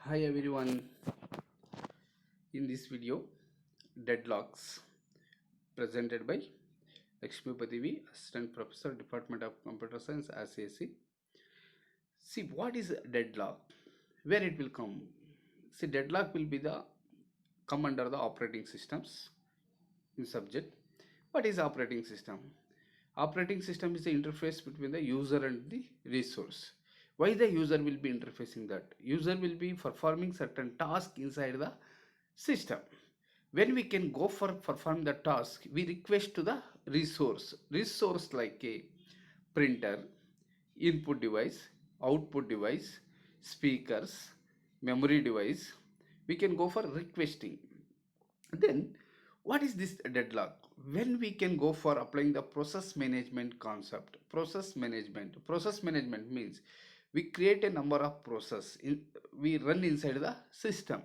Hi everyone, in this video, Deadlocks, presented by Lakshmi Padivi, Assistant Professor, Department of Computer Science, ACSC. See, what is deadlock? Where it will come? See, deadlock will be the come under the operating systems in subject. What is operating system? Operating system is the interface between the user and the resource. Why the user will be interfacing that? User will be performing certain task inside the system. When we can go for perform the task, we request to the resource like a printer, input device, output device, speakers, memory device. We can go for requesting. Then what is this deadlock? When we can go for applying the process management concept. Process management means we create a number of we run inside the system.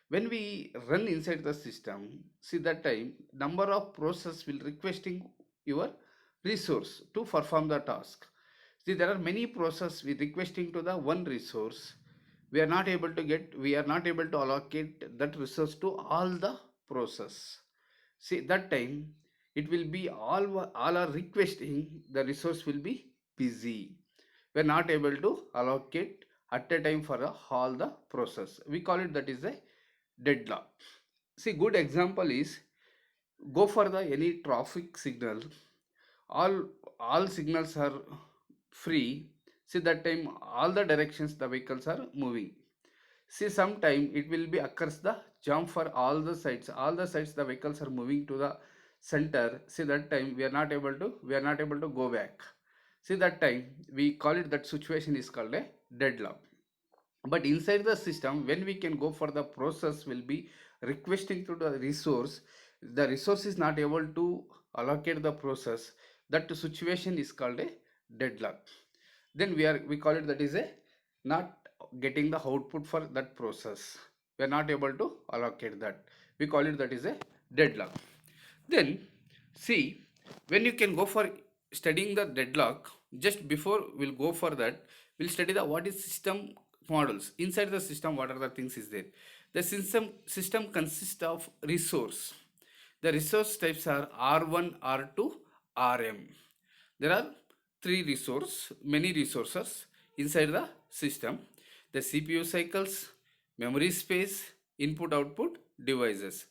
When we run inside the system, see that time number of process will requesting your resource to perform the task. See, there are many process with requesting to the one resource. We are not able to allocate that resource to all the process. See, that time it will be all are requesting, the resource will be busy. We are not able to allocate at a time for all the process. We call it that is a deadlock. See, good example is go for the any traffic signal. All signals are free. See that time all the directions the vehicles are moving. See, sometime it will be occurs the jump for all the sides. All the sides the vehicles are moving to the center. See that time we are not able to go back. See that time we call it, that situation is called a deadlock. But inside the system, when we can go for the process will be requesting to the resource is not able to allocate the process. That situation is called a deadlock. Then we call it that is a not getting the output for that process. We are not able to allocate that. We call it that is a deadlock. Then see, when you can go for studying the deadlock, just before we'll go for that, we'll study the what is system models. Inside the system, what are the things is there? The system consists of resource. The resource types are R1, R2, Rm. There are many resources inside the system. The CPU cycles, memory space, input output devices.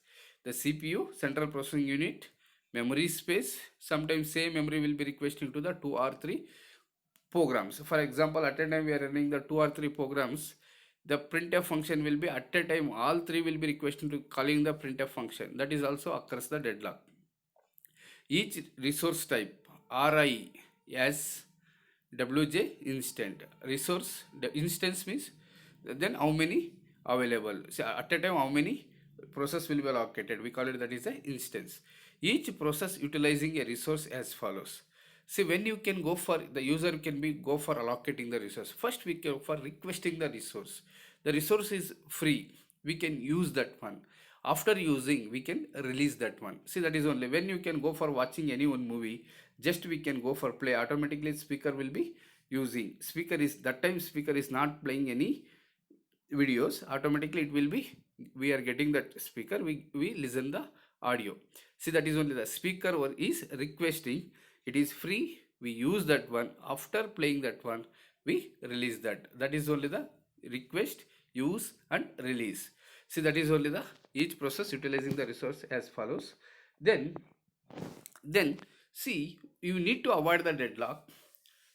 The CPU, central processing unit, memory space. Sometimes same memory will be requesting to the 2 or 3 programs. For example, at a time we are running the 2 or 3 programs. The printf function will be at a time all 3 will be requesting to calling the printf function. That is also occurs the deadlock. Each resource type RI as WJ instant. Resource the instance means then how many available. So at a time how many process will be allocated. We call it that is a instance. Each process utilizing a resource as follows. See, when you can go for the user can be go for allocating the resource. First we go for requesting the resource. The resource is free. We can use that one. After using, we can release that one. See, that is only when you can go for watching any one movie. Just we can go for play. Automatically, speaker will be using. Speaker is not playing any videos. Automatically, it will be. We are getting that speaker. We listen the audio. See, that is only the speaker is requesting. It is free. We use that one. After playing that one, we release that. That is only the request, use, and release. See, that is only the each process utilizing the resource as follows. Then see, you need to avoid the deadlock.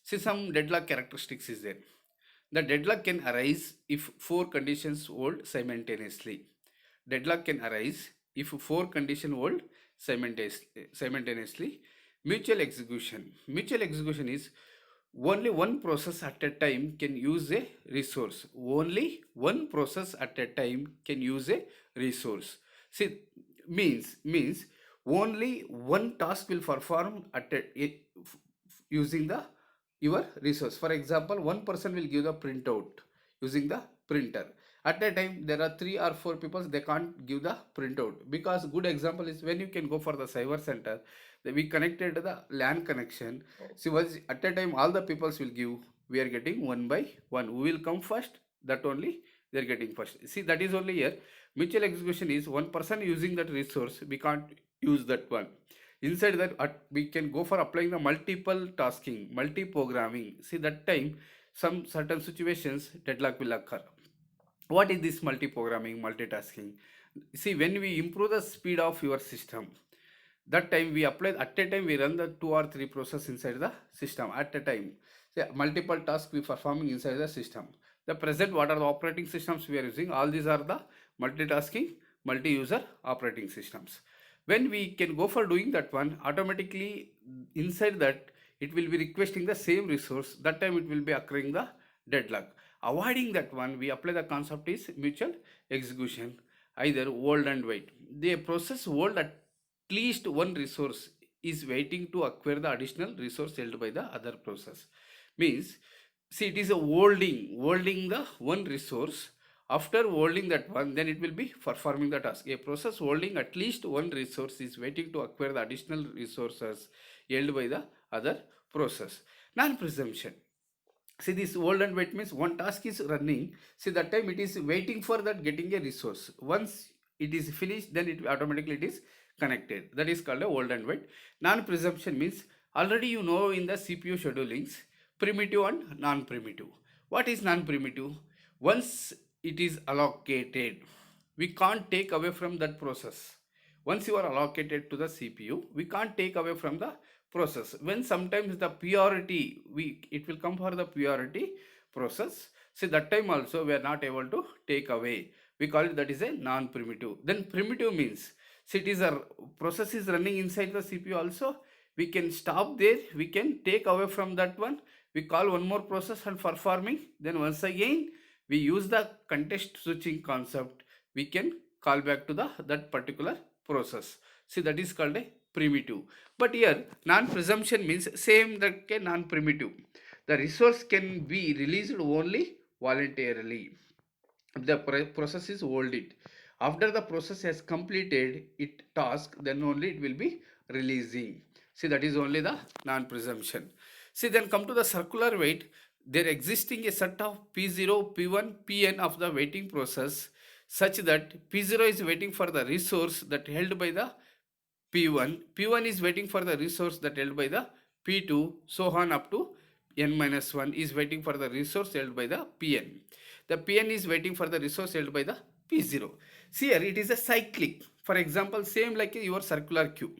See, some deadlock characteristics is there. The deadlock can arise if 4 conditions hold simultaneously. Deadlock can arise if 4 conditions hold simultaneously. Mutual execution. Mutual execution is only one process at a time can use a resource. Only one process at a time can use a resource. See, means only one task will perform using the your resource. For example, one person will give the printout using the printer. At a time there are 3 or 4 people, they can't give the printout. Because good example is when you can go for the cyber center, we connected to the LAN connection. See, was at a time all the peoples will give, we are getting one by one. Who will come first, that only they're getting first. See, that is only here. Mutual execution is one person using that resource, we can't use that one. Inside that, we can go for applying the multiple tasking, multi-programming. See, that time, some certain situations, deadlock will occur. What is this multi-programming, multitasking? See, when we improve the speed of your system, that time we apply, at a time we run the 2 or 3 process inside the system at a time. So multiple tasks we performing inside the system. The present, what are the operating systems we are using? All these are the multitasking, multi-user operating systems. When we can go for doing that one, automatically inside that it will be requesting the same resource. That time it will be occurring the deadlock. Avoiding that one, we apply the concept is mutual execution, either hold and wait. The process hold at least one resource is waiting to acquire the additional resource held by the other process. Means, see, it is a holding the one resource. After holding that one, then it will be performing the task. A process holding at least one resource is waiting to acquire the additional resources held by the other process. Non-presumption. See, this hold and wait means one task is running. See, that time it is waiting for that getting a resource. Once it is finished, then it automatically it is connected. That is called a hold and wait. Non-presumption means already you know in the CPU schedulings, primitive and non-primitive. What is non-primitive? Once it is allocated, we can't take away from that process. Once you are allocated to the CPU, we can't take away from the process. When sometimes the priority, it will come for the priority process. See, that time also we are not able to take away. We call it that is a non-primitive. Then primitive means, see, it is a process is running inside the CPU also. We can stop there. We can take away from that one. We call one more process and performing. Then once again, we use the context switching concept. We can call back to that particular process. See, that is called a primitive. But here non-presumption means same that a non-primitive. The resource can be released only voluntarily. The process is hold it. After the process has completed its task, then only it will be releasing. See, that is only the non-presumption. See, then come to the circular wait. There existing a set of P0, P1, Pn of the waiting process such that P0 is waiting for the resource that held by the P1. P1 is waiting for the resource that held by the P2, so on up to n-1 is waiting for the resource held by the Pn. The Pn is waiting for the resource held by the P0. See here, it is a cyclic. For example, same like your circular queue.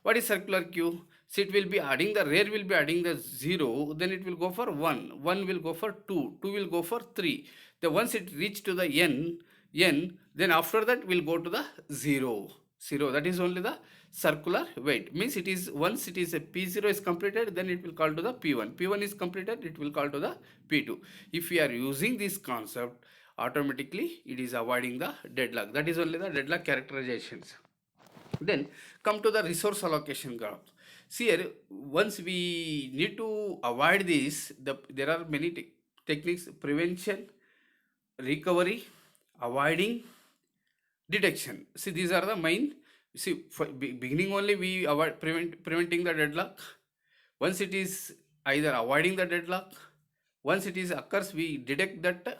What is circular queue? See, it will be adding the rear will be adding the 0, then it will go for 1, 1 will go for 2, 2 will go for 3. Then once it reach to the n, then after that will go to the 0. That is only the circular wait. Means it is once it is a P0 is completed, then it will call to the P1. P1 is completed, it will call to the P2. If we are using this concept, automatically it is avoiding the deadlock. That is only the deadlock characterizations. Then come to the resource allocation graph. See here, once we need to avoid this, there are many techniques: prevention, recovery, avoiding, detection. See, these are the main. See, for beginning only we avoid preventing the deadlock. Once it is either avoiding the deadlock, once it is occurs, we detect that,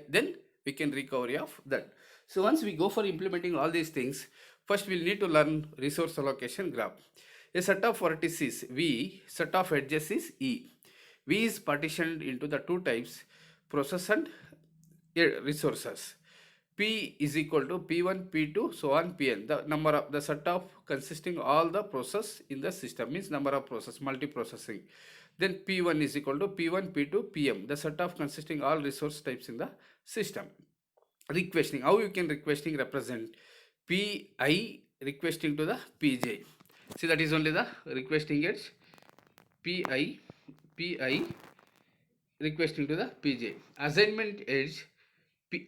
then we can recovery of that. So once we go for implementing all these things, first we'll need to learn resource allocation graph. A set of vertices V, set of edges is E. V is partitioned into the two types, process and resources. P is equal to P1, P2, so on Pn. The number of the set of consisting all the process in the system means number of process, multi-processing. Then P1 is equal to P1, P2, Pm. The set of consisting all resource types in the system. Requesting. How you can requesting represent? Pi requesting to the Pj. See, that is only the requesting edge. Pi requesting to the Pj. Assignment edge.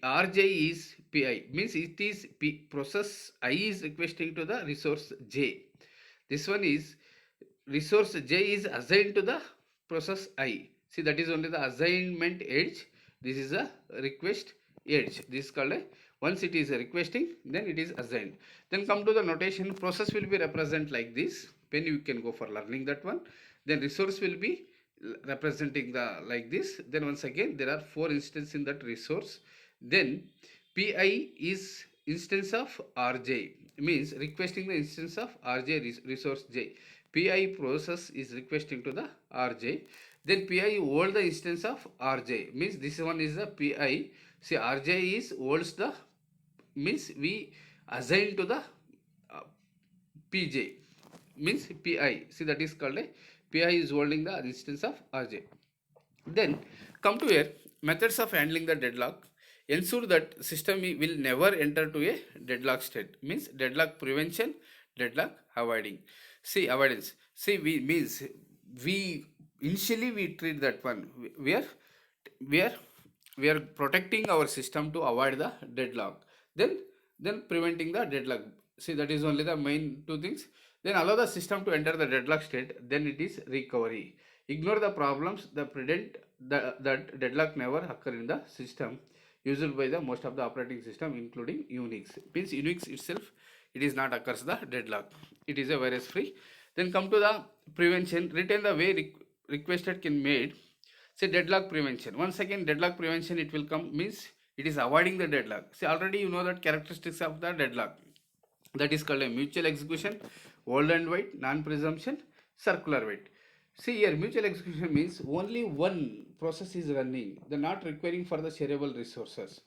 Rj is Pi, means it is process I is requesting to the resource J. This one is resource J is assigned to the process I. See, that is only the assignment edge. This is a request edge. This is called a, once it is requesting, then it is assigned. Then come to the notation. Process will be represent like this. When you can go for learning that one. Then resource will be representing the like this. Then once again there are 4 instances in that resource. Then pi is instance of rj, means requesting the instance of rj resource j. Pi process is requesting to the rj, then pi hold the instance of rj, means this one is the pi. See, rj is holds the, means we assign to the uh, pj, means pi. See, that is called a pi is holding the instance of rj. Then come to here, methods of handling the deadlock. Ensure that system will never enter to a deadlock state. Means deadlock prevention, deadlock avoiding. See, avoidance. See, we means we initially we treat that one. We are we are protecting our system to avoid the deadlock. Then preventing the deadlock. See, that is only the main two things. Then allow the system to enter the deadlock state. Then it is recovery. Ignore the problems that prevent that deadlock never occur in the system used by the most of the operating system, including Unix. Means Unix itself, it is not occurs the deadlock. It is a virus free. Then come to the prevention. Retain the way requested can made. Say deadlock prevention. Once again, deadlock prevention it will come, means it is avoiding the deadlock. See, already you know that characteristics of the deadlock. That is called a mutual execution, old and white, non-presumption, circular wait. See here, mutual execution means only one process is running, the not requiring for the shareable resources.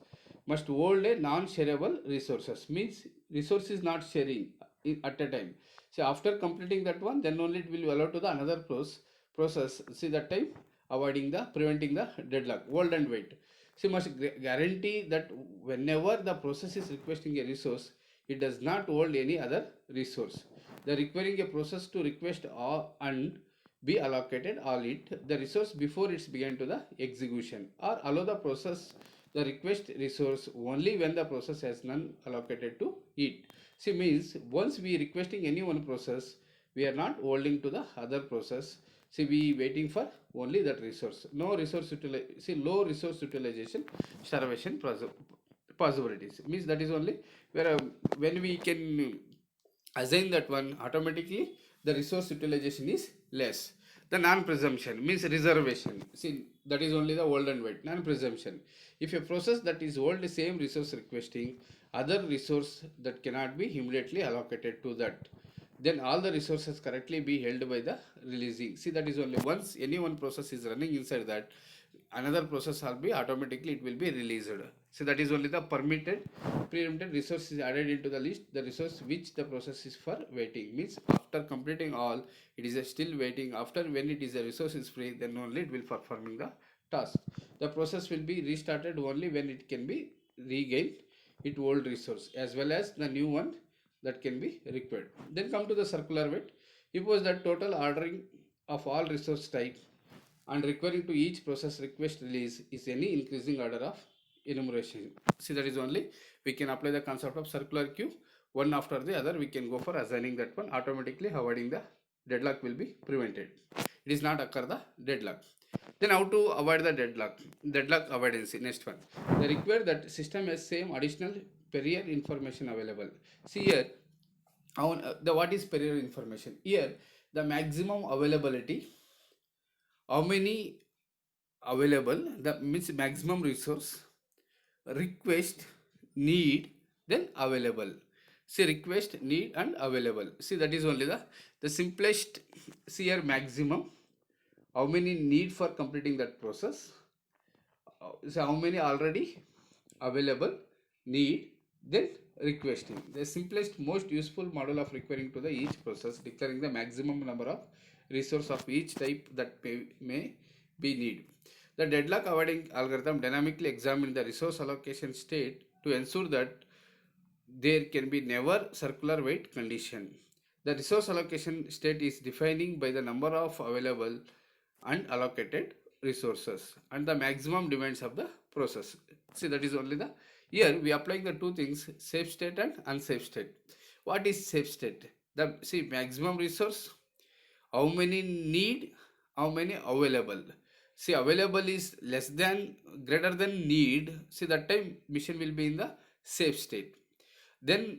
Must hold a non-shareable resources, means resource is not sharing at a time. So after completing that one, then only it will be allowed to the another process. See that time avoiding the preventing the deadlock, hold and wait. See, must guarantee that whenever the process is requesting a resource, it does not hold any other resource. The requiring a process to request all and be allocated all it the resource before it's began to the execution, or allow the process the request resource only when the process has none allocated to it. See, means once we requesting any one process, we are not holding to the other process. See, we waiting for only that resource. No resource utilization. See, low resource utilization, starvation possibilities. Means that is only where when we can assign that one, automatically the resource utilization is less. The non-presumption means reservation. See, that is only the old and white. Non-presumption. If a process that is hold the same resource requesting other resource that cannot be immediately allocated to that, then all the resources correctly be held by the releasing. See, that is only once any one process is running inside that, another process will be automatically it will be released. So that is only the permitted preempted resource is added into the list, the resource which the process is for waiting, means after completing all it is still waiting. After when it is a resource is free, then only it will performing the task. The process will be restarted only when it can be regained its old resource as well as the new one that can be required. Then come to the circular wait. Suppose that total ordering of all resource type and requiring to each process request release is any increasing order of enumeration. See, that is only we can apply the concept of circular queue one after the other. We can go for assigning that one, automatically avoiding the deadlock will be prevented. It is not occur the deadlock. Then how to avoid the deadlock? Deadlock avoidance. Next one, they require that system has same additional prior information available. See here, the what is prior information? Here the maximum availability, how many available, that means maximum resource, request, need, then available. See, request, need and available. See, that is only the simplest. See here, maximum, how many need for completing that process. So how many already available, need, then requesting. The simplest most useful model of requiring to the each process, declaring the maximum number of resource of each type that may be need. The deadlock avoiding algorithm dynamically examines the resource allocation state to ensure that there can be never circular wait condition. The resource allocation state is defining by the number of available and allocated resources and the maximum demands of the process. See, that is only the, here we applying the two things, safe state and unsafe state. What is safe state? The, see, maximum resource, how many need, how many available. See, available is less than greater than need. See, that time machine will be in the safe state. Then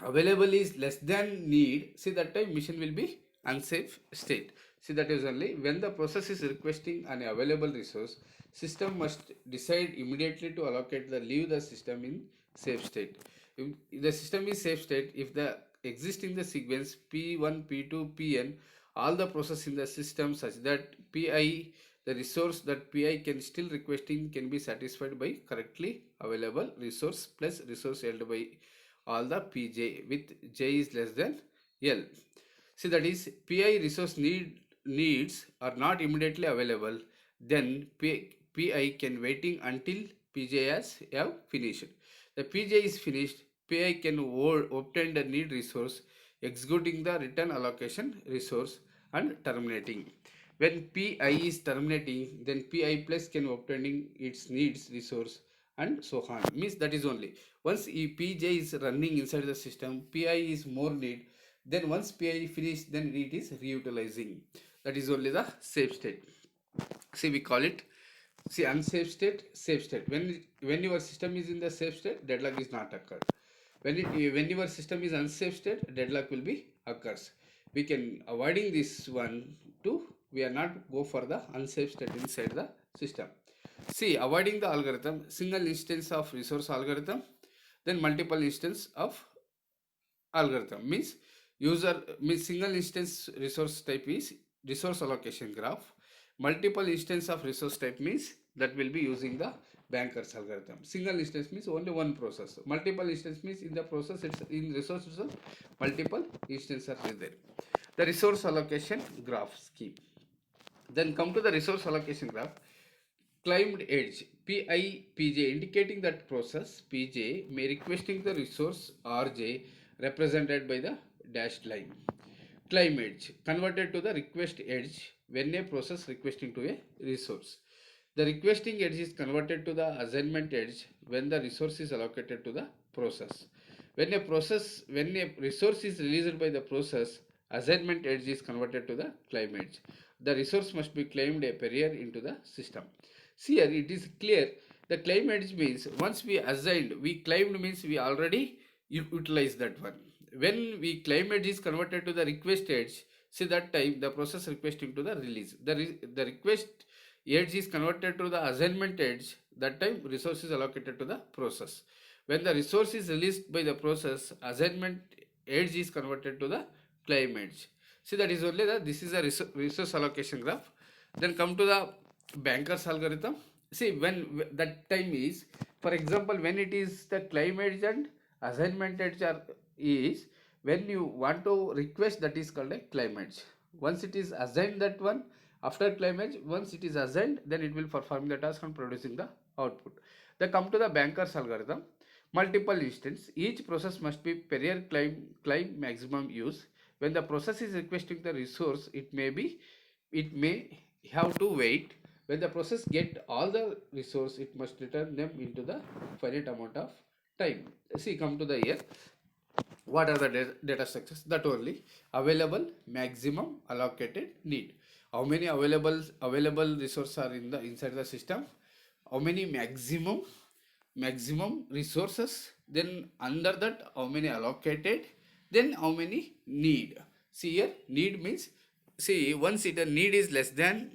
available is less than need. See, that time machine will be unsafe state. See, that is only when the process is requesting an available resource. system must decide immediately to allocate the leave the system in safe state. If the system is safe state, if the existing the sequence P1, P2, Pn, all the process in the system such that Pi, the resource that Pi can still requesting can be satisfied by correctly available resource plus resource held by all the Pj with j is less than L. See, that is Pi resource needs are not immediately available, then Pi can waiting until Pj has have finished. The Pj is finished, Pi can obtain the need resource, executing the return allocation resource and terminating. When Pi is terminating, then Pi plus can obtaining its needs resource and so on. Means that is only once Pj is running inside the system, Pi is more need, then once Pi finish, then it is reutilizing. That is only the safe state. See, we call it, see, unsafe state, safe state. When your system is in the safe state, deadlock is not occurred. When your system is unsafe state, deadlock will be occurs. We can avoiding this one to, we are not go for the unsafe state inside the system. See, avoiding the algorithm, single instance of resource algorithm, then multiple instance of algorithm. Means single instance resource type is resource allocation graph. Multiple instance of resource type means that will be using the banker's algorithm. Single instance means only one process. Multiple instance means in the process, it's in resource itself, multiple instances are there. The resource allocation graph scheme. Then come to the resource allocation graph. Claimed edge Pij indicating that process Pj may requesting the resource Rj represented by the dashed line. Claim edge converted to the request edge when a process requesting to a resource. The requesting edge is converted to the assignment edge when the resource is allocated to the process. When a resource is released by the process, assignment edge is converted to the claim edge. The resource must be claimed a prior into the system. See here, it is clear. The claim edge means once we assigned, we claimed means we already utilized that one. When we claim edge is converted to the request edge, see that time the process requesting to the release. The request edge is converted to the assignment edge, that time resource is allocated to the process. When the resource is released by the process, assignment edge is converted to the claim edge. See, that is only the, this is a resource allocation graph. Then come to the banker's algorithm. See, when that time is, for example, when it is the claim edge and assignment edge are is, when you want to request, that is called a claim edge. Once it is assigned, that one, after claim edge, once it is assigned, then it will perform the task and producing the output. Then come to the banker's algorithm. Multiple instance, each process must be prior claim maximum use. When the process is requesting the resource, it may have to wait. When the process get all the resource, it must return them into the finite amount of time. See, come to the here. What are the data structures? That only available, maximum, allocated, need. How many available resources are in the inside the system? How many maximum resources? Then under that, how many allocated? Then how many need? See here, need means, see, once it a need is less than,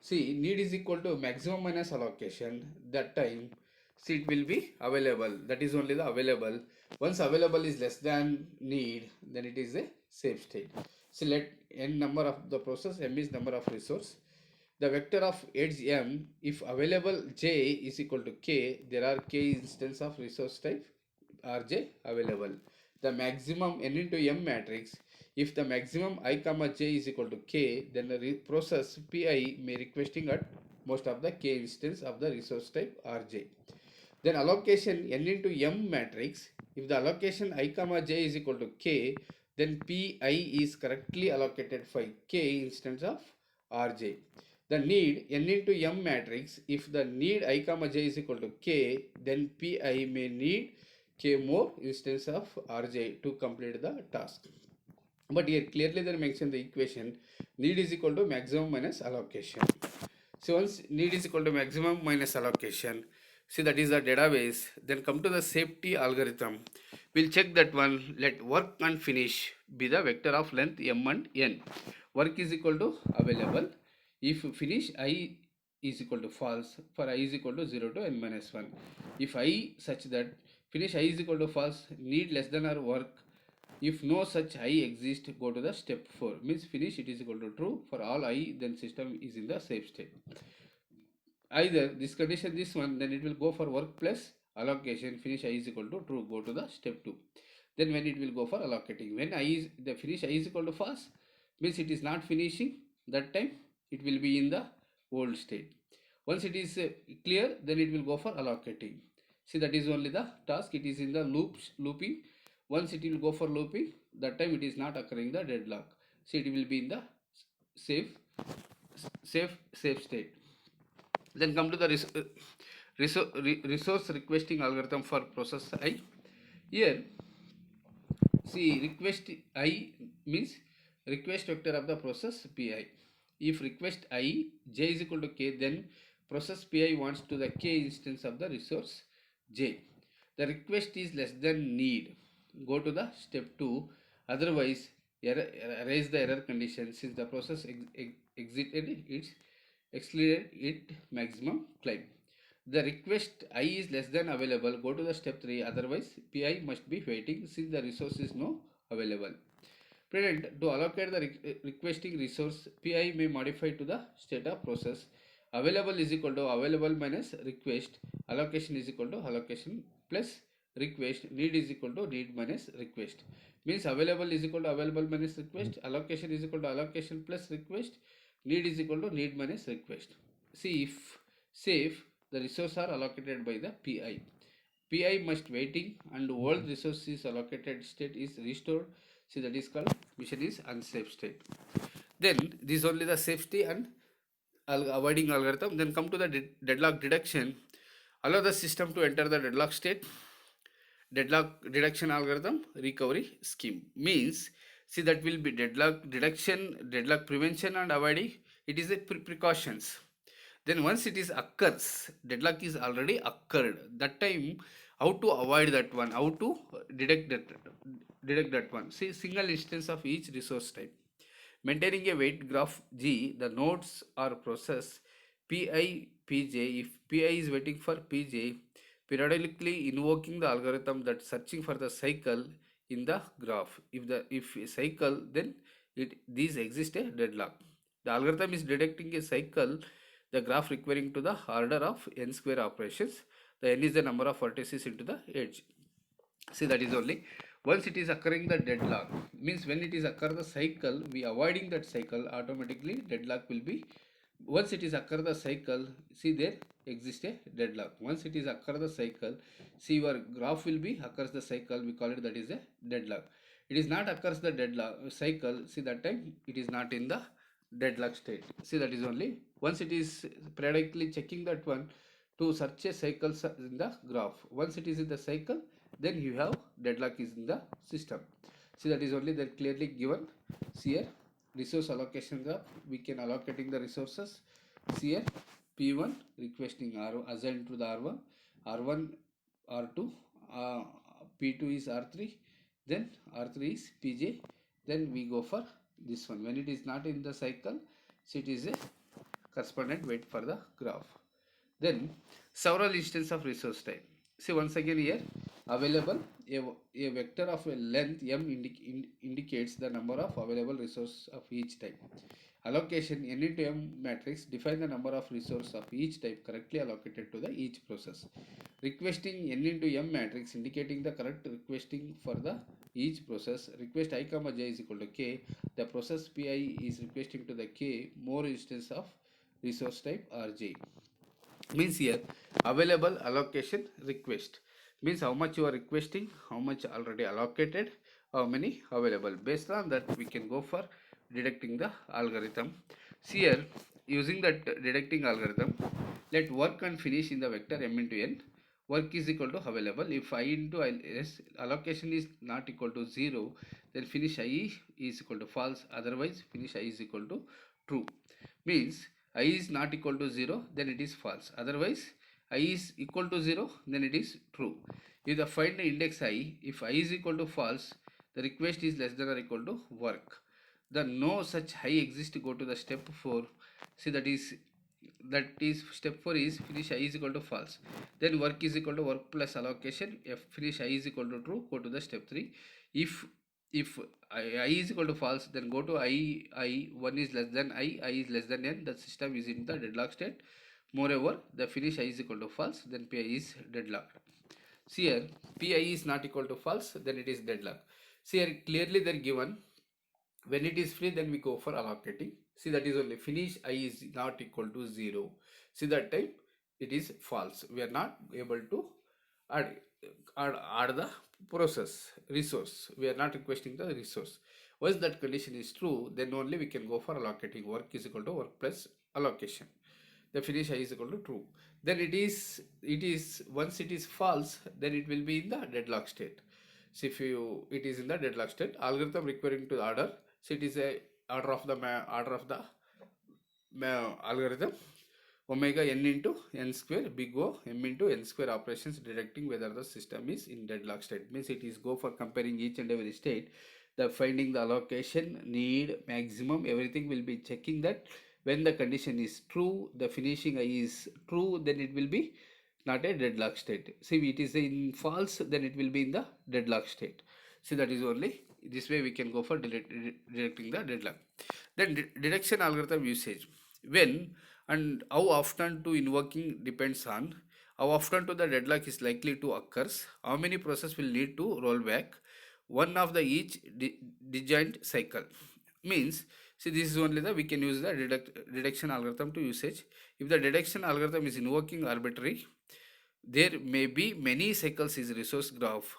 see, need is equal to maximum minus allocation, that time, see, it will be available. That is only the available. Once available is less than need, then it is a safe state. So let n number of the process, m is number of resource. The vector of edge m, if available j is equal to k, there are k instances of resource type rj available. The maximum n into m matrix, if the maximum I comma j is equal to k, then the process pi may requesting at most of the k instance of the resource type rj. Then allocation n into m matrix, if the allocation I comma j is equal to k, then pi is correctly allocated for k instance of rj. The need n into m matrix, if the need I comma j is equal to k, then pi may need k more instance of rj to complete the task. But here clearly they mention the equation, need is equal to maximum minus allocation. So once need is equal to maximum minus allocation, see, that is the database. Then come to the safety algorithm. We'll check that one. Let work and finish be the vector of length m and n. Work is equal to available. If finish I is equal to false for I is equal to 0 to n minus 1. If I such that finish I is equal to false, need less than or work. If no such I exist, go to the step 4. Means finish it is equal to true for all I, then system is in the safe state. Either this condition, this one, then it will go for work plus allocation. Finish I is equal to true, go to the step 2. Then when it will go for allocating, when I is the finish I is equal to false, means it is not finishing, that time it will be in the old state. Once it is clear, then it will go for allocating. See, that is only the task. It is in the looping. Once it will go for looping, that time it is not occurring the deadlock. See, it will be in the safe state. Then come to the resource requesting algorithm for process I. Here, see, request I means request vector of the process Pi. If request I j is equal to k, then process Pi wants to the k instance of the resource j. The request is less than need, go to the step 2. Otherwise, raise the error condition since the process exceeded its maximum claim. The request I is less than available, go to the step 3. Otherwise, Pi must be waiting since the resource is no available. Prudent, to allocate the requesting resource, Pi may modify to the state of process. Available is equal to available minus request. Allocation is equal to allocation plus request. Need is equal to need minus request. Means available is equal to available minus request. Allocation is equal to allocation plus request. Need is equal to need minus request. See, if safe, the resources are allocated by the Pi. Pi must waiting and old resources allocated state is restored. See, that is called mission is unsafe state. Then this is only the safety and avoiding algorithm. Then come to the deadlock deduction. Allow the system to enter the deadlock state. Deadlock deduction algorithm recovery scheme means, see, that will be deadlock deduction, deadlock prevention and avoiding. It is a precautions. Then once it is occurs, deadlock is already occurred. That time, how to avoid that one, how to detect that one. See, single instance of each resource type. Maintaining a weight graph G, the nodes are process Pi, Pj. If Pi is waiting for Pj, periodically invoking the algorithm that searching for the cycle in the graph. If a cycle, then these exist a deadlock. The algorithm is detecting a cycle, the graph requiring to the order of n square operations. The n is the number of vertices into the edge. See, that is only once it is occurring the deadlock, means when it is occur the cycle, we avoiding that cycle, automatically deadlock will be. Once it is occur the cycle, see, there exists a deadlock. Once it is occur the cycle, see, your graph will be occurs the cycle, we call it that is a deadlock. It is not occurs the deadlock cycle, see, that time it is not in the deadlock state. See, that is only once it is periodically checking that one to search a cycle in the graph. Once it is in the cycle, then you have deadlock is in the system. See, that is only that clearly given. See here, resource allocation graph, we can allocating the resources. See here, P1 requesting R assigned to the R1, R1 R2, P2 is R3, then R3 is Pj, then we go for this one. When it is not in the cycle, so it is a correspondent weight for the graph. Then several instances of resource type. See, once again here, available, a vector of a length m indicates the number of available resources of each type. Allocation, n into m matrix define the number of resources of each type correctly allocated to the each process. Requesting, n into m matrix indicating the correct requesting for the each process. Request I comma j is equal to k. The process Pi is requesting to the k more instance of resource type Rj. Means here, available, allocation, request means how much you are requesting, how much already allocated, how many available. Based on that, we can go for detecting the algorithm. See here, using that detecting algorithm, let work and finish in the vector m into n. Work is equal to available. If I into s allocation is not equal to 0, then finish I is equal to false. Otherwise, finish I is equal to true. Means I is not equal to 0, then it is false. Otherwise, I is equal to 0, then it is true. If the find the index I, if I is equal to false, the request is less than or equal to work. The no such high exists, go to the step 4. See, that is that is step 4 is finish I is equal to false. Then work is equal to work plus allocation. If finish I is equal to true, go to the step 3. If I is equal to false, then go to I 1 is less than I is less than n. The system is in the deadlock state. Moreover, the finish I is equal to false, then Pi is deadlocked. See here, Pi is not equal to false, then it is deadlock. See here, clearly they're given. When it is free, then we go for allocating. See, that is only finish I is not equal to 0. See, that time it is false. We are not able to add, add the process resource. We are not requesting the resource. Once that condition is true, then only we can go for allocating. Work is equal to work plus allocation. The finish I is equal to true. Then it is once it is false, then it will be in the deadlock state. So if it is in the deadlock state, algorithm requiring to order. So it is a order of the algorithm omega n into n square big O m into n square operations detecting whether the system is in deadlock state. Means it is go for comparing each and every state, the finding the allocation, need, maximum, everything will be checking that. When the condition is true, the finishing I is true, then it will be not a deadlock state. See, it is in false, then it will be in the deadlock state. See, that is only this way we can go for detecting the deadlock. Then detection algorithm usage. When and how often to invoking depends on how often to the deadlock is likely to occurs, how many process will need to roll back, one of the each disjoint cycle. Means, see, this is only the we can use the detection algorithm to usage. If the detection algorithm is invoking arbitrary, there may be many cycles is resource graph,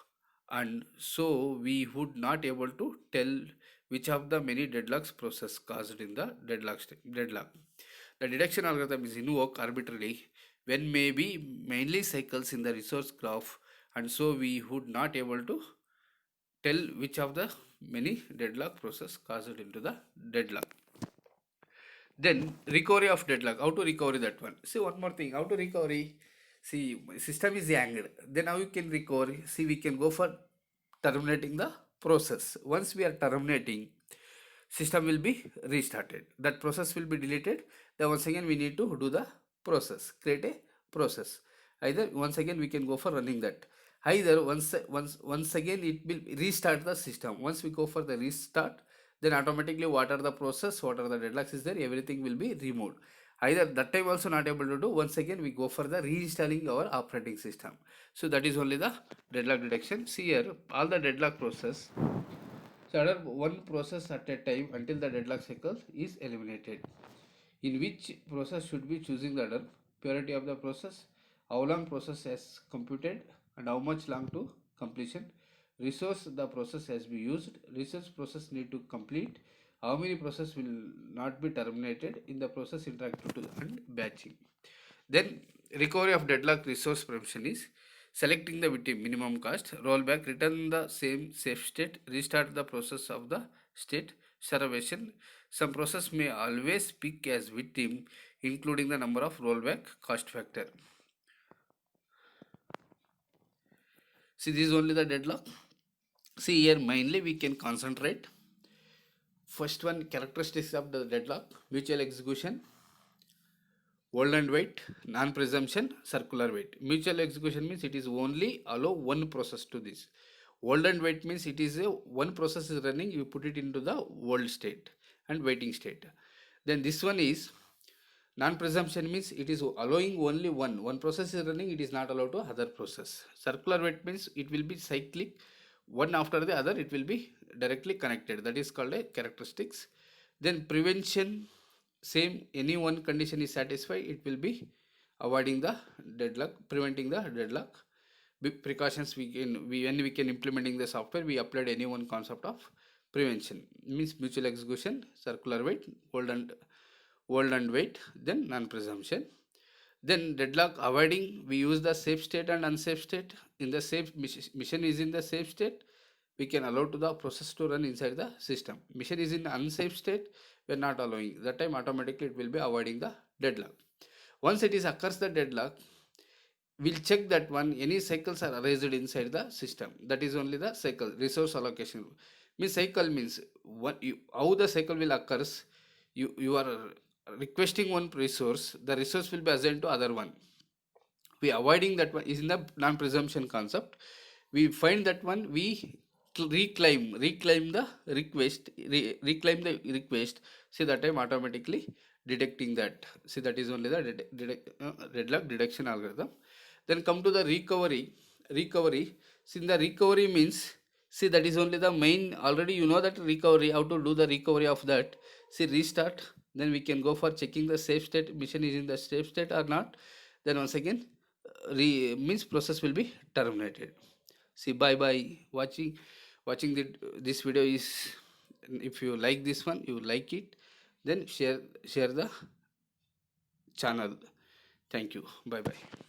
and so we would not able to tell which of the many deadlocks process caused in the deadlock. The detection algorithm is invoked arbitrarily when may be mainly cycles in the resource graph, and so we would not able to tell which of the many deadlock process caused into the deadlock. Then recovery of deadlock. How to recover that one? See, one more thing. How to recovery? See, system is hanged. Then how you can recover? See, we can go for terminating the process. Once we are terminating, system will be restarted. That process will be deleted. Then once again we need to do the process. Create a process. Either once again we can go for running that. Either once again it will restart the system. Once we go for the restart, then automatically what are the process, what are the deadlocks is there, everything will be removed. Either that time also not able to do, once again we go for the reinstalling our operating system. So that is only the deadlock detection. See here, all the deadlock process, so order one process at a time until the deadlock cycle is eliminated. In which process should be choosing the order, priority of the process, how long process has computed and how much long to completion, resource the process has been used, research process need to complete, how many process will not be terminated in the process interactive to and batching. Then recovery of deadlock resource prevention is selecting the victim minimum cost, rollback, return the same safe state, restart the process of the state, salvation. Some process may always pick as victim, including the number of rollback cost factor. See, this is only the deadlock. See here, mainly we can concentrate. First one, characteristics of the deadlock: mutual execution, hold and wait, non-presumption, circular wait. Mutual execution means it is only allow one process to this. Hold and wait means it is a one process is running, you put it into the hold state and waiting state. Then this one is non-presumption means it is allowing only one process is running, it is not allowed to other process. Circular wait means it will be cyclic, one after the other it will be directly connected. That is called a characteristics. Then prevention, same, any one condition is satisfied, it will be avoiding the deadlock, preventing the deadlock. Big precautions when we can implementing the software, we applied any one concept of prevention. Means mutual execution, circular wait, hold and wait, then non-presumption. Then deadlock avoiding, we use the safe state and unsafe state. In the safe mission is in the safe state, we can allow to the process to run inside the system. Mission is in unsafe state, we are not allowing. That time automatically it will be avoiding the deadlock. Once it is occurs the deadlock, we'll check that one any cycles are raised inside the system. That is only the cycle resource allocation. Means cycle means what how the cycle will occurs. You are requesting one resource, the resource will be assigned to other one. We avoiding that one is in the non-presumption concept. We find that one, we reclaim the request, reclaim the request. See that time automatically detecting that. See that is only the deadlock detection algorithm. Then come to the recovery. See the recovery means, see that is only the main, already you know that recovery, how to do the recovery of that. See restart, then we can go for checking the safe state, mission is in the safe state or not. Then once again means process will be terminated. See, bye bye. Watching this video is, if you like this one, you like it, then share the channel. Thank you. Bye bye.